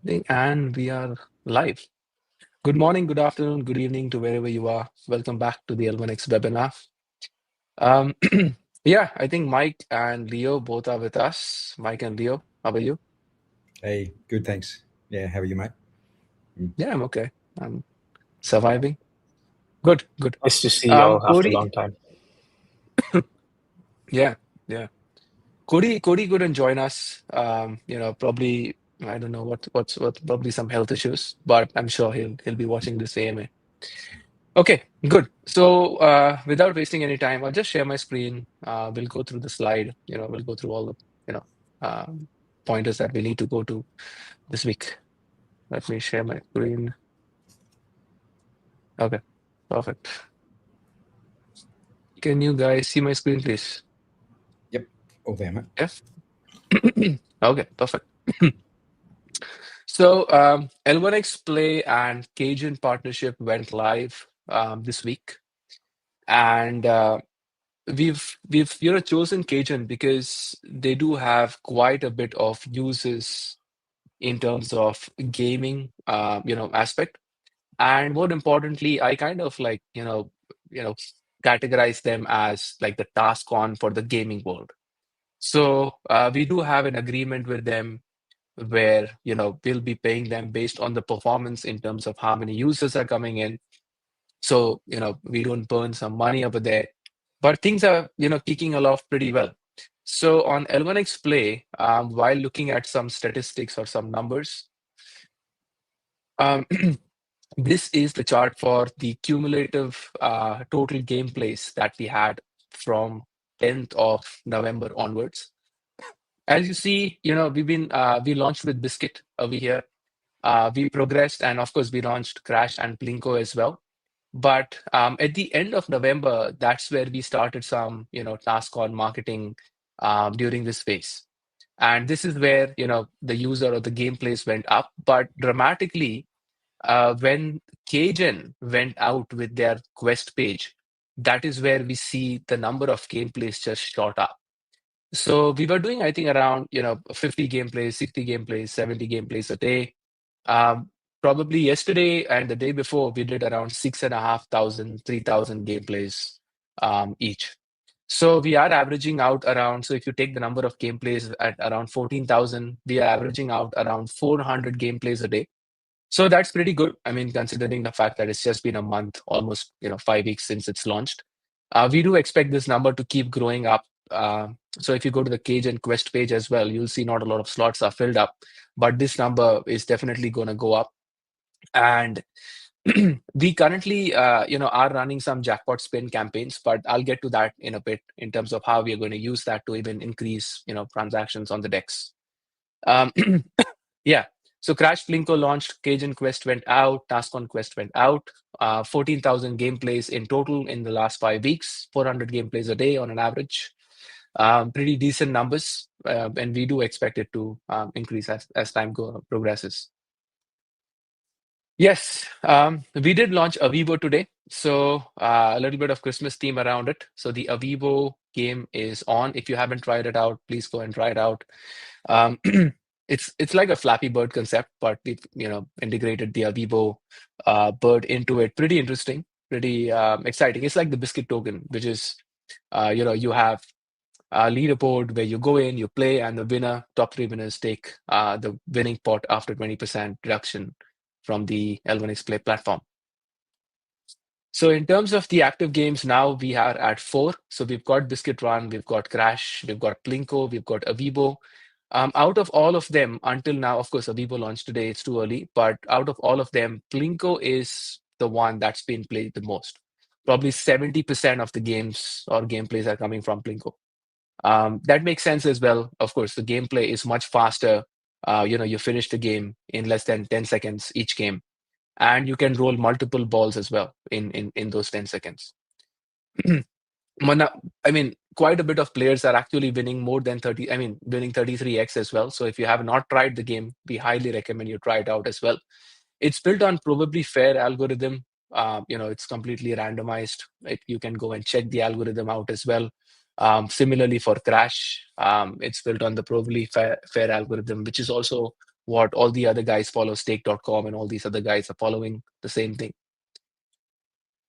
And we are live. Good morning, good afternoon, good evening to wherever you are. Welcome back to the L1X webinar. Um, yeah, I think Mike and Leo both are with us. Mike and Leo, how are you? Hey, good, thanks. Yeah, how are you, mate? Yeah, I'm okay. I'm surviving. Good, good. Nice to see you all after a Cody, long time. yeah, yeah. Cody couldn't join us. Probably I don't know what probably some health issues, but I'm sure he'll be watching this AMA. Okay, good. So without wasting any time, I'll just share my screen. We'll go through the slide. We'll go through all the um, pointers that we need to go to this week. Let me share my screen. Okay, perfect. Can you guys see my screen, please? Yep, all there, mate. Yes. Okay, perfect. So L1X Play and Cajun partnership went live this week, and we've chosen Cajun because they do have quite a bit of uses in terms of gaming aspect, and more importantly, I kind of you know categorize them as like the task on for the gaming world. So we do have an agreement with them where we'll be paying them based on the performance in terms of how many users are coming in. So we don't burn some money over there, but things are kicking along pretty well. So on L1X Play, while looking at some statistics or some numbers, um, this is the chart for the cumulative total gameplays that we had from 10th of November onwards. As you see, we launched with Biscuit over here. We progressed, and of course, we launched Crash and Plinko as well. But at the end of November, that's where we started some, task on marketing during this phase. And this is where, the user or the gameplays went up, but dramatically when Cajun went out with their quest page, that is where we see the number of gameplays just shot up. So we were doing, I think, around 50 gameplays, 60 gameplays, 70 gameplays a day. Um, Probably yesterday and the day before, we did around 6,500, 3,000 gameplays each. So we are averaging out around. So if you take the number of gameplays at around 14,000, we are averaging out around 400 gameplays a day. So that's pretty good. I mean, considering the fact that it's just been a month, almost 5 weeks since it's launched. We do expect this number to keep growing up. So if you go to the Cage and Quest page as well, you'll see not a lot of slots are filled up, but this number is definitely going to go up. And we currently, are running some jackpot spin campaigns, but I'll get to that in a bit in terms of how we are going to use that to even increase, transactions on the decks. Um, Yeah. So Crash Plinko launched, Cajun Quest went out, Task on Quest went out. 14,000 gameplays in total in the last 5 weeks, 400 gameplays a day on an average. Pretty decent numbers, and we do expect it to increase as time progresses. Yes, we did launch Avivo today. So a little bit of Christmas theme around it. So the Avivo game is on. If you haven't tried it out, please go and try it out. Um, it's like a Flappy Bird concept, but we've integrated the Avivo bird into it. Pretty interesting, pretty exciting. It's like the biscuit token, which is you have a leaderboard where you go in, you play, and the top three winners take the winning pot after 20% reduction from the L1X Play platform. So in terms of the active games, now we are at 4. So we've got Biscuit Run, we've got Crash, we've got Plinko, we've got Avivo. Out of all of them, until now, of course, Avivo launched today, it's too early, but out of all of them, Plinko is the one that's been played the most. Probably 70% of the games or gameplays are coming from Plinko. That makes sense as well. Of course, the gameplay is much faster. You finish the game in less than 10 seconds each game, and you can roll multiple balls as well in those 10 seconds. I mean, quite a bit of players are actually winning more than 30, I mean, winning 33x as well. So if you have not tried the game, we highly recommend you try it out as well. It's built on probably fair algorithm. It's completely randomized. You can go and check the algorithm out as well. Similarly for Crash, it's built on the probably fair algorithm, which is also what all the other guys follow, stake.com and all these other guys are following the same thing.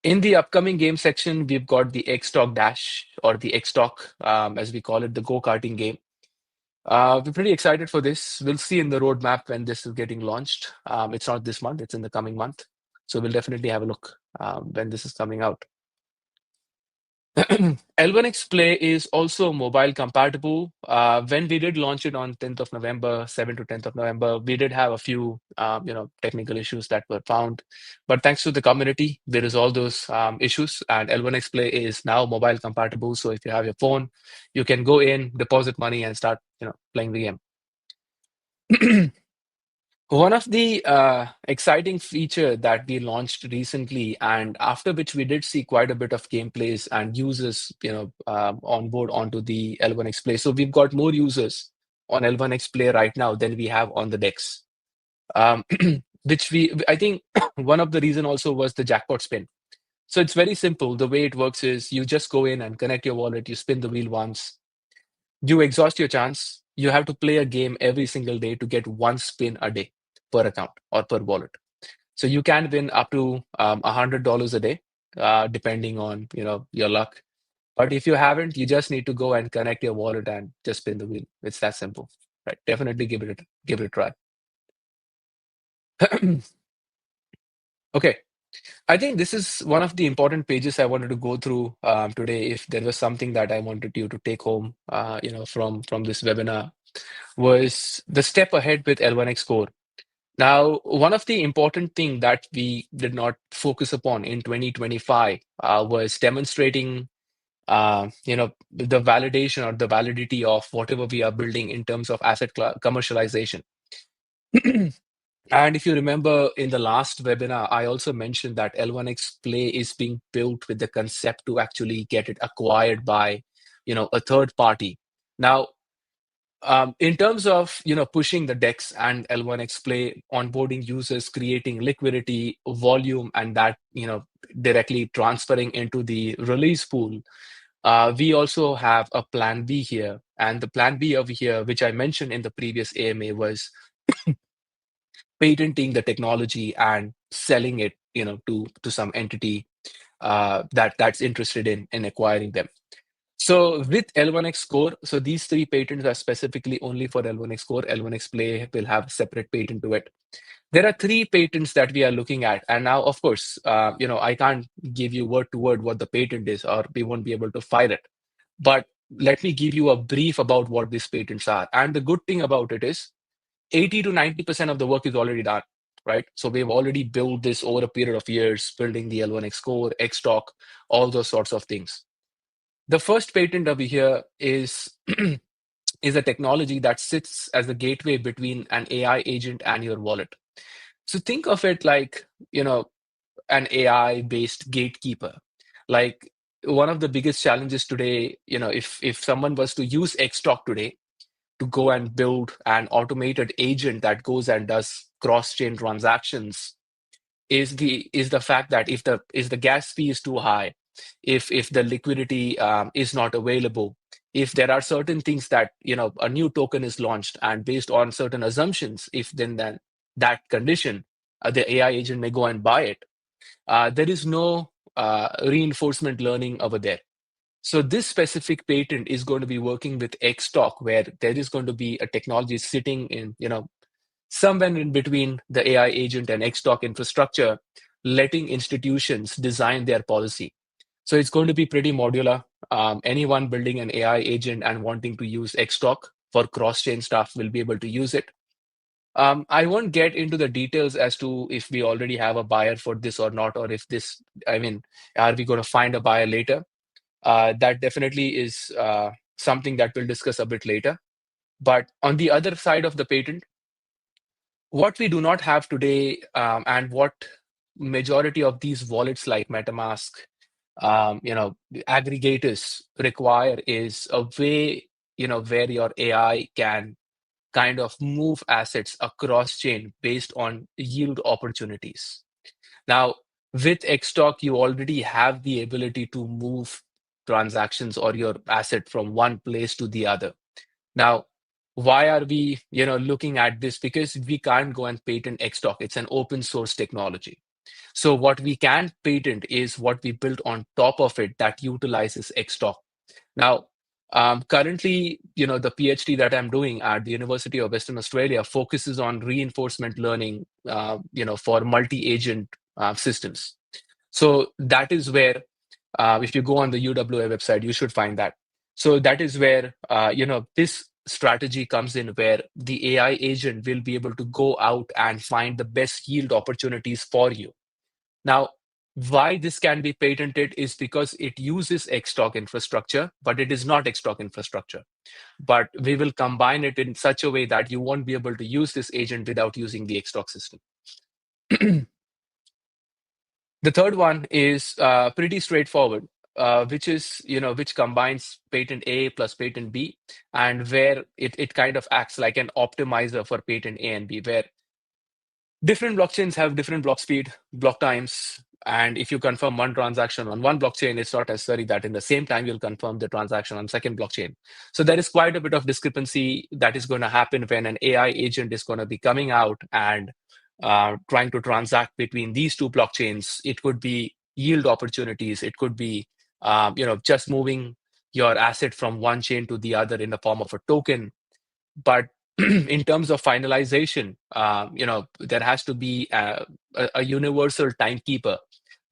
In the upcoming game section, we've got the X-Talk Dash, or the X-Talk, as we call it, the go-karting game. We're pretty excited for this. We'll see in the roadmap when this is getting launched. It's not this month, it's in the coming month. So we'll definitely have a look when this is coming out. L1X Play is also mobile compatible. When we did launch it on 10th of November, 7th to 10th of November, we did have a few technical issues that were found. But thanks to the community, we resolved those issues, and L1X Play is now mobile compatible. So if you have your phone, you can go in, deposit money, and start playing the game. One of the exciting feature that we launched recently, and after which we did see quite a bit of gameplays and users, on board onto the L1X Play. So we've got more users on L1X Play right now than we have on the DEX. I think one of the reason also was the jackpot spin. So it's very simple. The way it works is you just go in and connect your wallet, you spin the wheel once, you exhaust your chance. You have to play a game every single day to get one spin a day per account or per wallet. So you can win up to $100 a day, depending on your luck. But if you haven't, you just need to go and connect your wallet and just spin the wheel. It's that simple, right? Definitely give it a try. Okay, I think this is one of the important pages I wanted to go through today. If there was something that I wanted you to take home, from this webinar, was the step ahead with L1X Core. Now, one of the important thing that we did not focus upon in 2025 was demonstrating, the validation or the validity of whatever we are building in terms of commercialization. And if you remember in the last webinar, I also mentioned that L1X Play is being built with the concept to actually get it acquired by, a third party. Now, in terms of pushing the DEX and L1X Play, onboarding users, creating liquidity, volume, and that directly transferring into the release pool, we also have a plan B here. And the plan B over here, which I mentioned in the previous AMA, was patenting the technology and selling it to some entity that's interested in acquiring them. So with L1X Core, so these three patents are specifically only for L1X Core. L1X Play will have a separate patent to it. There are three patents that we are looking at. And now, of course, I can't give you word to word what the patent is, or we won't be able to file it. But let me give you a brief about what these patents are. And the good thing about it is 80 to 90% of the work is already done, right? So we've already built this over a period of years, building the L1X Core, X-Talk, all those sorts of things. The first patent over here is is a technology that sits as a gateway between an AI agent and your wallet. So think of it like, an AI-based gatekeeper. Like one of the biggest challenges today, if someone was to use Xtalk today to go and build an automated agent that goes and does cross-chain transactions, is the fact that if the gas fee is too high, if the liquidity is not available, if there are certain things that a new token is launched and based on certain assumptions, if then that condition, the AI agent may go and buy it. There is no reinforcement learning over there. So this specific patent is going to be working with Xtalk, where there is going to be a technology sitting in, somewhere in between the AI agent and Xtalk infrastructure, letting institutions design their policy. So it's going to be pretty modular. Anyone building an AI agent and wanting to use Xtalk for cross-chain stuff will be able to use it. I won't get into the details as to if we already have a buyer for this or not, or if this, are we going to find a buyer later? That definitely is something that we'll discuss a bit later. But on the other side of the patent, what we do not have today, and what majority of these wallets like MetaMask, aggregators require, is a way, where your AI can kind of move assets across chain based on yield opportunities. Now, with Xtalk, you already have the ability to move transactions or your asset from one place to the other. Now, Why are we, looking at this? Because we can't go and patent Xtalk. It's an open source technology. So what we can patent is what we built on top of it that utilizes Xtalk. Now, currently, the PhD that I'm doing at the University of Western Australia focuses on reinforcement learning, for multi-agent systems. So that is where, if you go on the UWA website, you should find that. So that is where, this strategy comes in, where the AI agent will be able to go out and find the best yield opportunities for you. Now, why this can be patented is because it uses Xtalk infrastructure, but it is not Xtalk infrastructure. But we will combine it in such a way that you won't be able to use this agent without using the Xtalk system. The third one is pretty straightforward, which combines patent A plus patent B, and where it kind of acts like an optimizer for patent A and B, where different blockchains have different block speed, block times, and if you confirm one transaction on one blockchain, it's not necessary that in the same time you'll confirm the transaction on second blockchain. So there is quite a bit of discrepancy that is going to happen when an AI agent is going to be coming out and trying to transact between these two blockchains. It could be yield opportunities. It could be just moving your asset from one chain to the other in the form of a token. But in terms of finalization, there has to be a universal timekeeper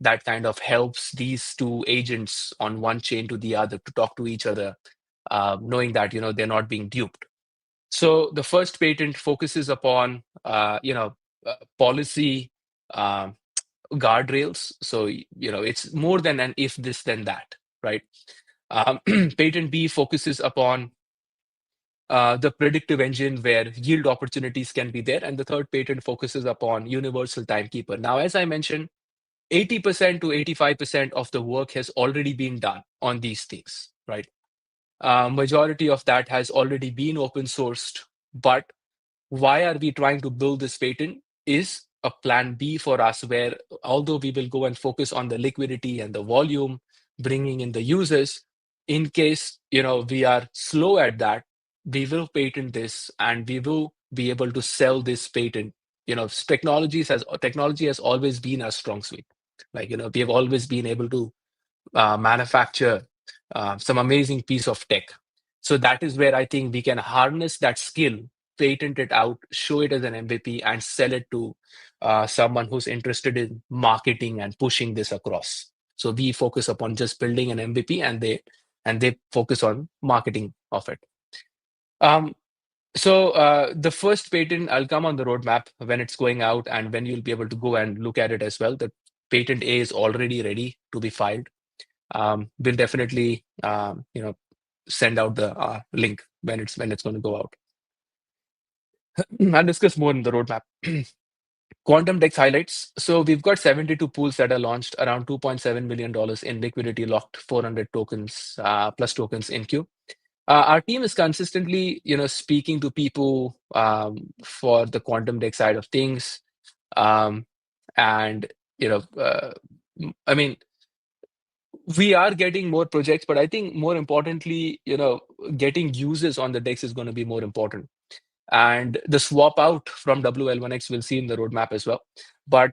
that kind of helps these two agents on one chain to the other to talk to each other, knowing that they're not being duped. So the first patent focuses upon policy uh, guardrails. So it's more than an if this then that, right? Patent B focuses upon the predictive engine where yield opportunities can be there. And the third patent focuses upon universal timekeeper. Now, as I mentioned, 80% to 85% of the work has already been done on these things, right? Majority of that has already been open sourced. But why are we trying to build this patent is a plan B for us, where although we will go and focus on the liquidity and the volume, bringing in the users, in case we are slow at that, we will patent this and we will be able to sell this patent. Technology has always been our strong suite. Like we have always been able to manufacture some amazing piece of tech. So that is where I think we can harness that skill, patent it out, show it as an MVP, and sell it to someone who's interested in marketing and pushing this across. So we focus upon just building an MVP, and they focus on marketing of it. So the first patent, I'll come on the roadmap when it's going out and when you'll be able to go and look at it as well. The patent A is already ready to be filed. We'll definitely send out the link when it's going to go out. I'll discuss more in the roadmap. Quantum Dex highlights. So we've got 72 pools that are launched, around $2.7 million in liquidity locked, 400 tokens plus tokens in queue. Our team is consistently, speaking to people for the Quantum Dex side of things, and I mean, we are getting more projects, but I think more importantly, getting users on the Dex is going to be more important. And the swap out from WL1X we'll see in the roadmap as well. But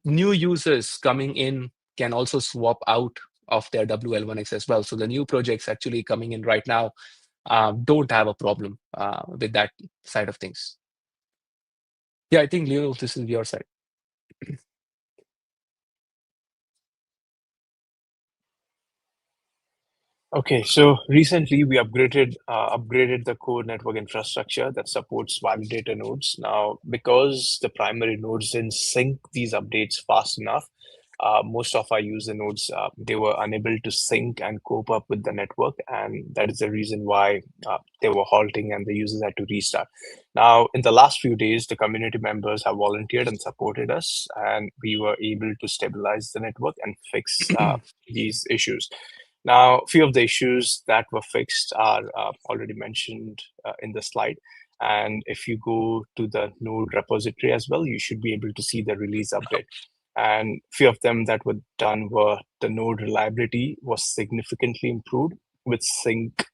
new users coming in can also swap out of their WL1X as well. So the new projects actually coming in right now don't have a problem with that side of things. Yeah, I think, Leo, this is your side. Okay, so recently we upgraded the core network infrastructure that supports validator nodes. Now, because the primary nodes didn't sync these updates fast enough, most of our user nodes they were unable to sync and cope up with the network, and that is the reason why they were halting and the users had to restart. Now, in the last few days, the community members have volunteered and supported us, and we were able to stabilize the network and fix these issues. Now, a few of the issues that were fixed are already mentioned in the slide. And if you go to the node repository as well, you should be able to see the release update. And few of them that were done were the node reliability was significantly improved with sync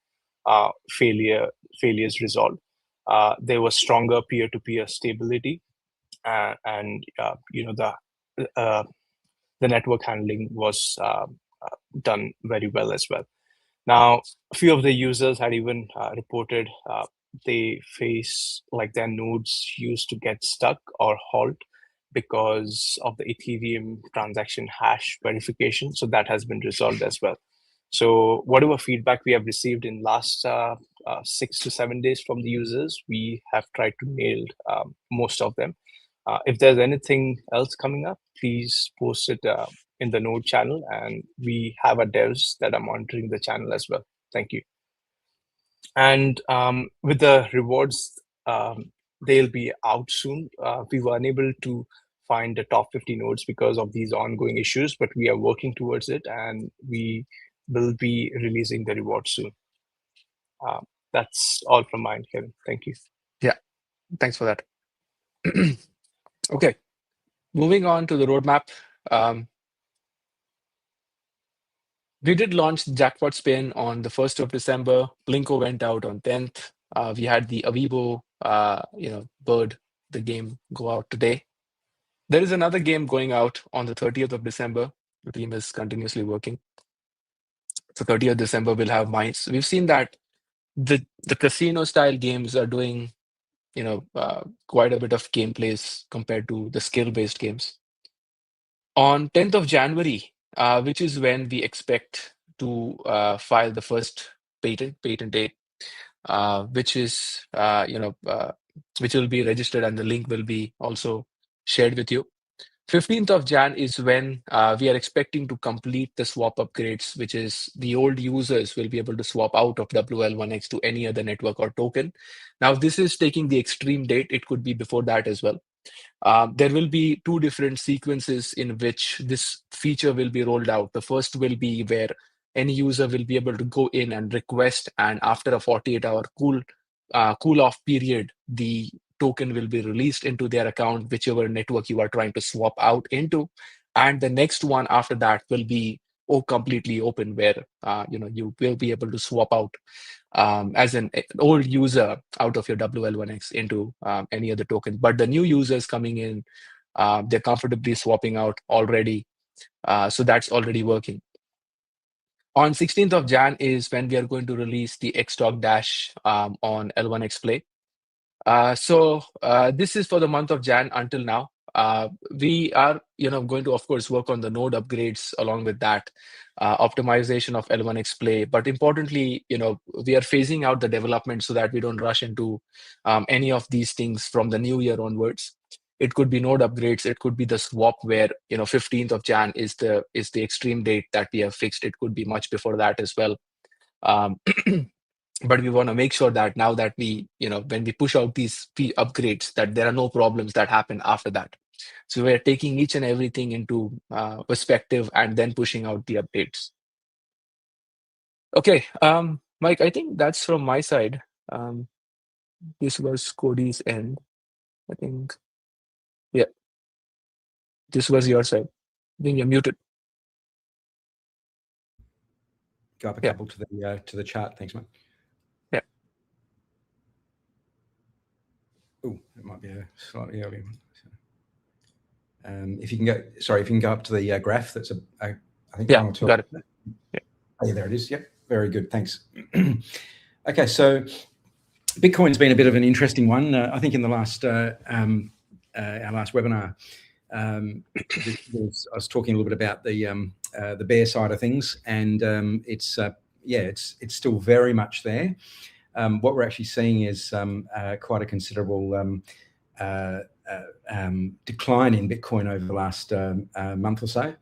failures resolved. there was stronger peer-to-peer stability, and the network handling was done very well as well. Now, a few of the users had even reported they face like their nodes used to get stuck or halt because of the Ethereum transaction hash verification. So that has been resolved as well. So whatever feedback we have received in last 6 to 7 days from the users, we have tried to nail most of them. If there's anything else coming up, please post it in the node channel, and we have our devs that are monitoring the channel as well. Thank you. And with the rewards, they'll be out soon. We were unable to find the top 50 nodes because of these ongoing issues, but we are working towards it, and we will be releasing the rewards soon. That's all from mine, Kevin. Thank you. Yeah, thanks for that. Okay, moving on to the roadmap. We did launch Jackpot Spin on the 1st of December. Blinko went out on 10th. We had the Avivo, Bird, the game go out today. There is another game going out on the 30th of December. The team is continuously working. So 30th of December, we'll have Mines. We've seen that the casino style games are doing, quite a bit of gameplays compared to the skill-based games. On 10th of January, which is when we expect to file the first patent date, which is, which will be registered, and the link will be also shared with you. 15th of Jan is when we are expecting to complete the swap upgrades, which is the old users will be able to swap out of WL1X to any other network or token. Now, this is taking the extreme date. It could be before that as well. There will be two different sequences in which this feature will be rolled out. The first will be where any user will be able to go in and request, and after a 48-hour cool off period, the token will be released into their account, whichever network you are trying to swap out into. And the next one after that will be completely open, where you will be able to swap out as an old user out of your WL1X into any other token. But the new users coming in, they're comfortably swapping out already. So that's already working. On 16th of Jan is when we are going to release the Xtalk Dash on L1X Play. So this is for the month of Jan until now. We are, going to, of course, work on the node upgrades along with that, optimization of L1X Play. But importantly, we are phasing out the development so that we don't rush into any of these things from the new year onwards. It could be node upgrades. It could be the swap where 15th of Jan is the extreme date that we have fixed. It could be much before that as well. But we want to make sure that now that we, when we push out these upgrades, that there are no problems that happen after that. So we're taking each and everything into perspective and then pushing out the updates. Okay, Mike, I think that's from my side. This was Cody's end, I think. Yeah, this was your side. I think you're muted. Go up a couple to the chart. Thanks, mate. Yeah. Oh, it might be a slightly early one. If you can go up to the graph. That's I think. Yeah, got it. Yeah. Oh, yeah, there it is. Yep, very good. Thanks. Okay, so Bitcoin's been a bit of an interesting one. I think in the last our last webinar, I was talking a little bit about the bear side of things, and it's still very much there. What we're actually seeing is quite a considerable decline in Bitcoin over the last month or so,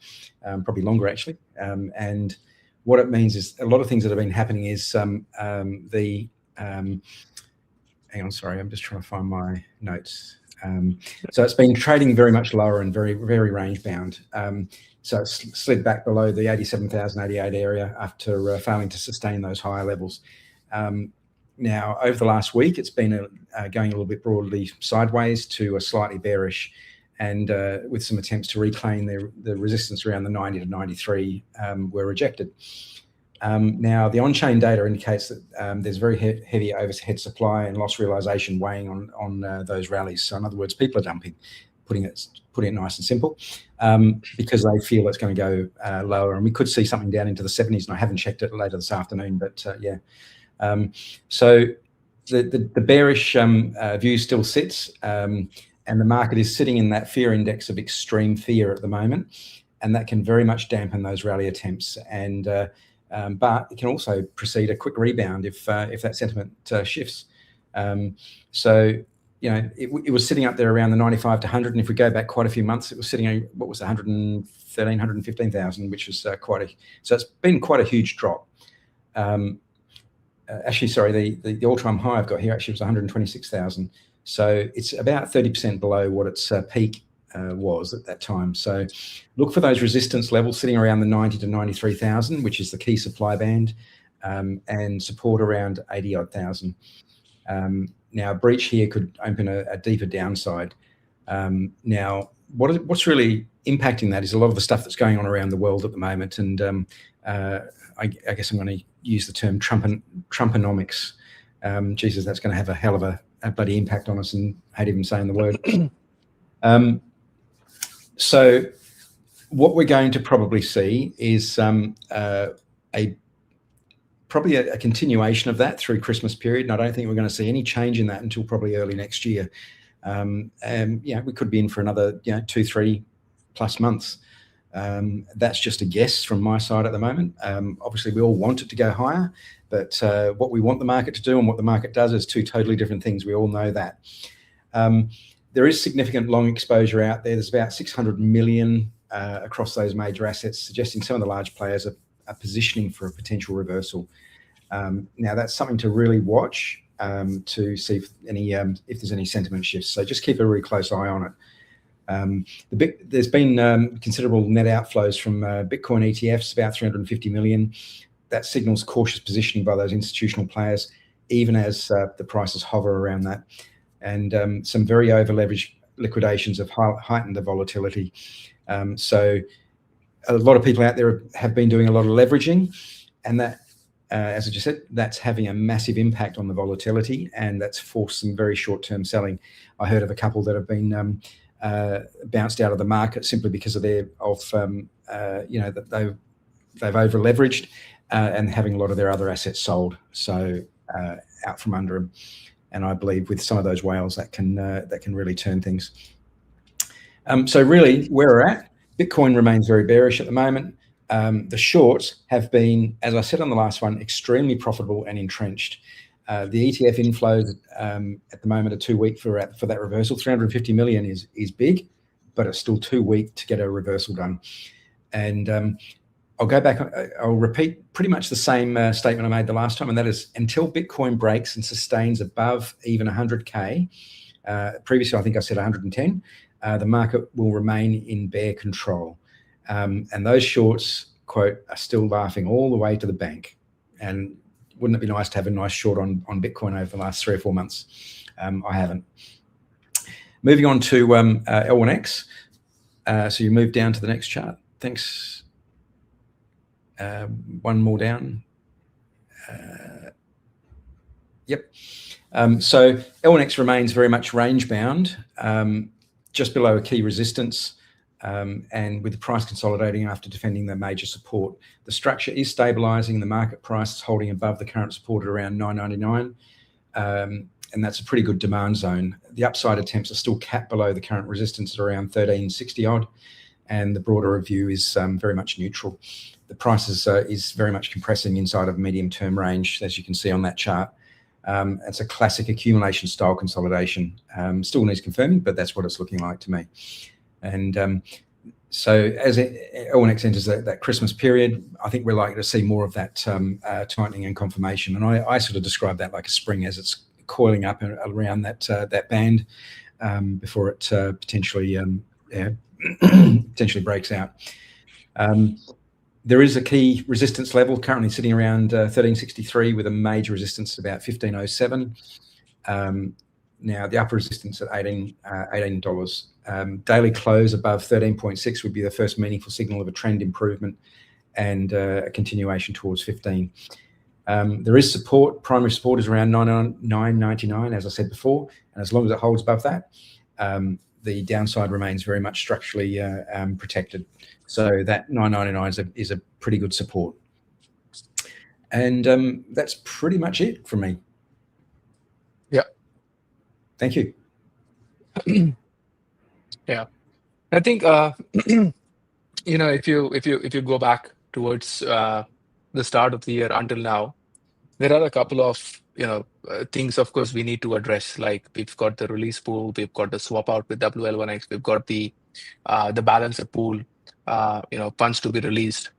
probably longer actually. And what it means is a lot of things that have been happening is hang on, sorry, I'm just trying to find my notes. So it's been trading very much lower and very, very range bound. So it's slid back below the 87,088 area after failing to sustain those higher levels. Now, over the last week, it's been going a little bit broadly sideways to a slightly bearish, and with some attempts to reclaim the resistance around the 90 to 93 were rejected. Now, the on-chain data indicates that there's very heavy overhead supply and loss realization weighing on those rallies. So in other words, people are dumping, putting it nice and simple, because they feel it's going to go lower. And we could see something down into the 70s, and I haven't checked it later this afternoon, but yeah. So the bearish view still sits, and the market is sitting in that fear index of extreme fear at the moment, and that can very much dampen those rally attempts. And but it can also precede a quick rebound if that sentiment shifts. So you know, it was sitting up there around the 95 to 100, and if we go back quite a few months, it was sitting at what was 113, 115,000, which was so it's been quite a huge drop. Actually, sorry, the all-time high I've got here actually was 126,000. So it's about 30% below what its peak was at that time. So look for those resistance levels sitting around the 90 to 93,000, which is the key supply band, and support around 80-odd thousand. Now, a breach here could open a deeper downside. Now, what's really impacting that is a lot of the stuff that's going on around the world at the moment, and I guess I'm going to use the term Trumponomics. Jesus, that's going to have a hell of a bloody impact on us, and I hate even saying the word. So what we're going to probably see is probably a continuation of that through Christmas period, and I don't think we're going to see any change in that until probably early next year. Yeah, we could be in for another 2-3 plus months. That's just a guess from my side at the moment. Obviously, we all want it to go higher, but what we want the market to do and what the market does is two totally different things. We all know that. There is significant long exposure out there. There's about 600 million across those major assets, suggesting some of the large players are positioning for a potential reversal. Now, that's something to really watch to see if there's any sentiment shifts. So just keep a really close eye on it. There's been considerable net outflows from Bitcoin ETFs, about 350 million. That signals cautious positioning by those institutional players, even as the prices hover around that. And some very over-leveraged liquidations have heightened the volatility. So a lot of people out there have been doing a lot of leveraging, and that, as I just said, that's having a massive impact on the volatility, and that's forced some very short-term selling. I heard of a couple that have been bounced out of the market simply because of that they've over leveraged and having a lot of their other assets sold, so out from under them. And I believe with some of those whales that can really turn things. So really, where we're at, Bitcoin remains very bearish at the moment. The shorts have been, as I said on the last one, extremely profitable and entrenched. The ETF inflows at the moment are too weak for that reversal. 350 million is big, but it's still too weak to get a reversal done. And I'll go back. I'll repeat pretty much the same statement I made the last time, and that is until Bitcoin breaks and sustains above even 100K. Previously, I think I said 110. The market will remain in bear control, and those shorts, quote, are still laughing all the way to the bank. And wouldn't it be nice to have a nice short on Bitcoin over the last 3 or 4 months? I haven't. Moving on to L1X. So you move down to the next chart. Thanks. One more down. Yep. So L1X remains very much range bound, just below a key resistance, and with the price consolidating after defending the major support. The structure is stabilizing. The market price is holding above the current support at around 9.99, and that's a pretty good demand zone. The upside attempts are still capped below the current resistance at around 1360 odd, and the broader review is very much neutral. The price is very much compressing inside of medium-term range, as you can see on that chart. It's a classic accumulation style consolidation. Still needs confirming, but that's what it's looking like to me. And so as L1X enters that Christmas period, I think we're likely to see more of that tightening and confirmation. And I sort of describe that like a spring as it's coiling up around that band before it potentially breaks out. There is a key resistance level currently sitting around 1363 with a major resistance about 1507. Now the upper resistance at $18. Daily close above 13.6 would be the first meaningful signal of a trend improvement. and a continuation towards 15. There is support. Primary support is around 9.99, as I said before, and as long as it holds above that, the downside remains very much structurally protected. So that 9.99 is a pretty good support. And that's pretty much it from me. Yeah. Thank you. Yeah, I think if you go back towards the start of the year until now, there are a couple of things, of course, we need to address. Like we've got the release pool, we've got the swap out with WL1X, we've got the balancer pool, funds to be released.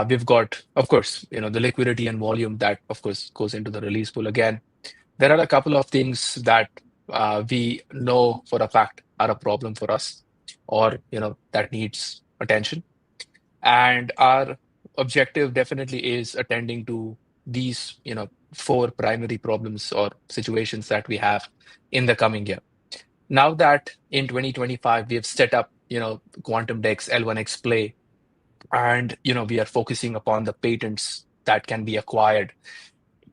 We've got, of course, the liquidity and volume that, of course, goes into the release pool again. There are a couple of things that we know for a fact are a problem for us, or that needs attention. And our objective definitely is attending to these, 4 primary problems or situations that we have in the coming year. Now that in 2025 we have set up, Quantum Dex L1X Play, and we are focusing upon the patents that can be acquired,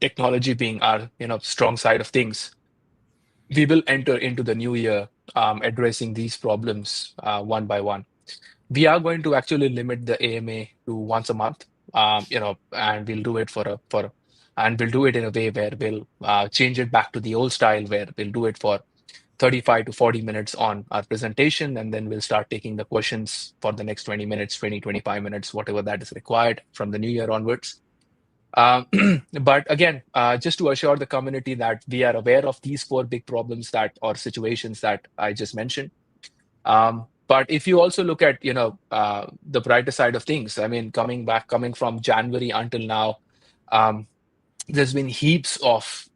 technology being our strong side of things. We will enter into the new year addressing these problems one by one. We are going to actually limit the AMA to once a month, and we'll do it and we'll do it in a way where we'll change it back to the old style, where we'll do it for 35 to 40 minutes on our presentation, and then we'll start taking the questions for the next 20 minutes, 20, 25 minutes, whatever that is required from the new year onwards. But again, just to assure the community that we are aware of these 4 big problems or situations that I just mentioned. But if you also look at the brighter side of things, I mean, coming from January until now, there's been heaps of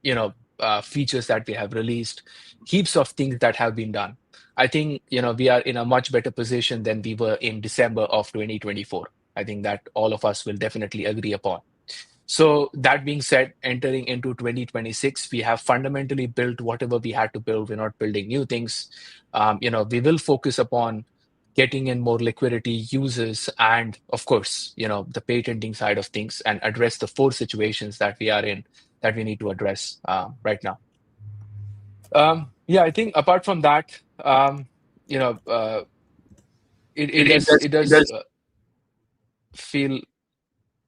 features that we have released, heaps of things that have been done. I think we are in a much better position than we were in December of 2024. I think that all of us will definitely agree upon. So that being said, entering into 2026, we have fundamentally built whatever we had to build. We're not building new things. We will focus upon getting in more liquidity users and, of course, the patenting side of things, and address the 4 situations that we are in that we need to address right now. I think apart from that, it does feel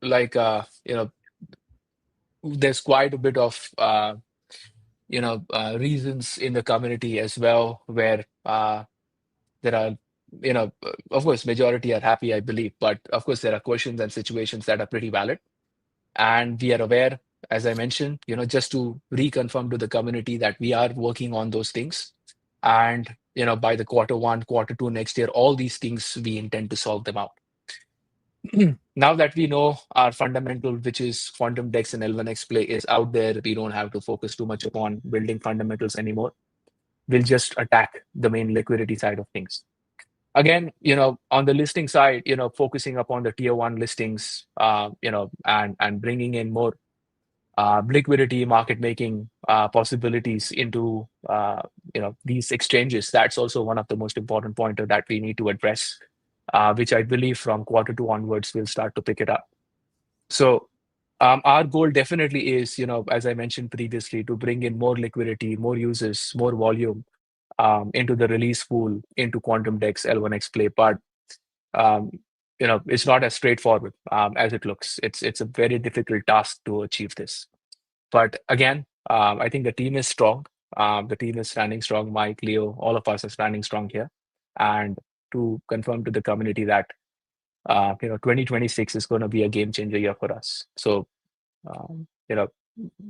like there's quite a bit of reasons in the community as well, where there are of course majority are happy, I believe, but of course there are questions and situations that are pretty valid, and we are aware, as I mentioned, just to reconfirm to the community that we are working on those things, and by the Q1, Q2 next year, all these things we intend to solve them out. Now that we know our fundamental, which is Quantum Dex and L1X Play, is out there, we don't have to focus too much upon building fundamentals anymore. We'll just attack the main liquidity side of things. Again, on the listing side, focusing upon the tier 1 listings, and bringing in more liquidity, market making possibilities into these exchanges. That's also one of the most important pointer that we need to address, which I believe from Q2 onwards we'll start to pick it up. So our goal definitely is, as I mentioned previously, to bring in more liquidity, more users, more volume into the release pool, into Quantum Dex L1X Play. But it's not as straightforward as it looks. It's a very difficult task to achieve this. But again, I think the team is strong. The team is standing strong. Mike, Leo, all of us are standing strong here. And to confirm to the community that 2026 is going to be a game changer year for us. So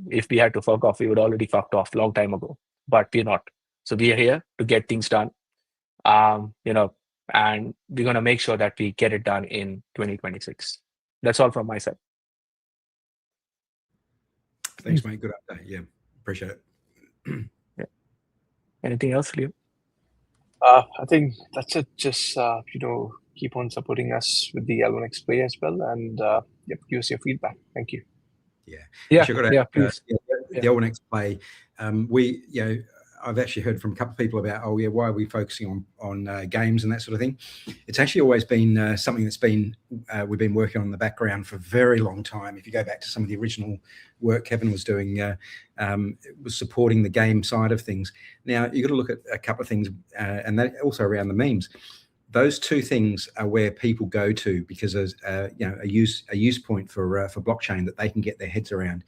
if we had to fuck off, we would already fucked off long time ago, but we're not. So we are here to get things done, and we're going to make sure that we get it done in 2026. That's all from my side. Thanks, mate. Good update. Yeah, appreciate it. Yeah. Anything else, Leo? I think that's it. Just keep on supporting us with the L1X Play as well, and give us your feedback. Thank you. Yeah, Please. the L1X Play. I've actually heard from a couple of people about, oh yeah, why are we focusing on games and that sort of thing? It's actually always been something that's been we've been working on in the background for a very long time. If you go back to some of the original work Kevin was doing, it was supporting the game side of things. Now you've got to look at a couple of things, and that also around the memes. Those two things are where people go to because there's a use point for blockchain that they can get their heads around,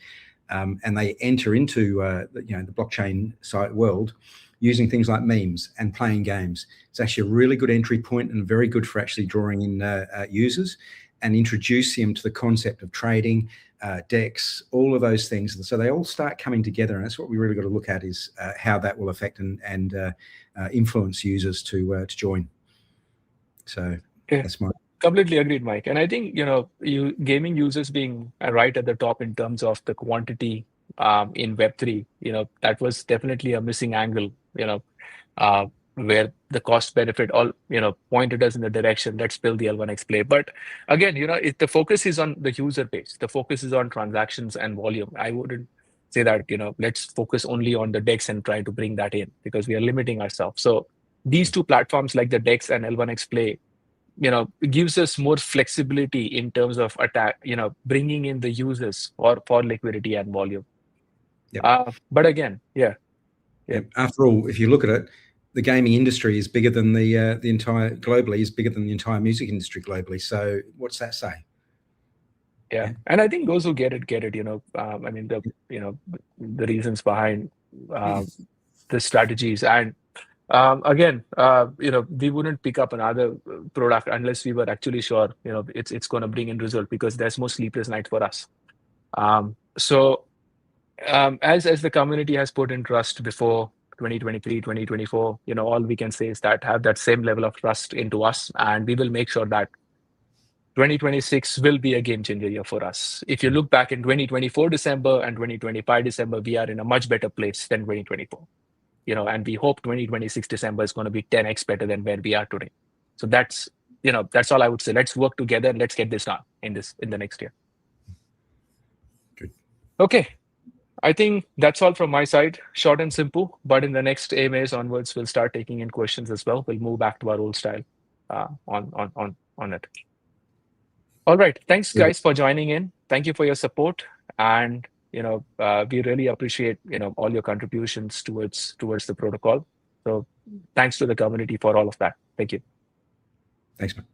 and they enter into the blockchain site world using things like memes and playing games. It's actually a really good entry point and very good for actually drawing in users and introducing them to the concept of trading, DEX, all of those things. And so they all start coming together, and that's what we really got to look at is how that will affect and influence users to join. So that's my completely agreed, Mike. And I think gaming users being right at the top in terms of the quantity in Web3, that was definitely a missing angle. Where the cost benefit all pointed us in the direction, let's build the L1X play. But again, the focus is on the user base. The focus is on transactions and volume. I wouldn't say that let's focus only on the DEX and try to bring that in, because we are limiting ourselves. So these two platforms like the DEX and L1X play, gives us more flexibility in terms of bringing in the users for liquidity and volume. Yep. But again, after all, if you look at it, the gaming industry is bigger than the entire globally is bigger than the entire music industry globally. So what's that say? Yeah. And I think those who get it. I mean, the reasons behind the strategies, and again, we wouldn't pick up another product unless we were actually sure it's going to bring in result, because there's more sleepless night for us. As the community has put in trust before 2023, 2024, all we can say is that have that same level of trust into us, and we will make sure that 2026 will be a game changer year for us. If you look back in 2024 December and 2025 December, we are in a much better place than 2024. And we hope 2026 December is going to be 10x better than where we are today. So that's all I would say. Let's work together and let's get this done in the next year. Good. Okay. I think that's all from my side. Short and simple, but in the next AMAs onwards, we'll start taking in questions as well. We'll move back to our old style on it. All right. Thanks, guys, for joining in. Thank you for your support, and we really appreciate all your contributions towards the protocol. So thanks to the community for all of that. Thank you. Thanks, man.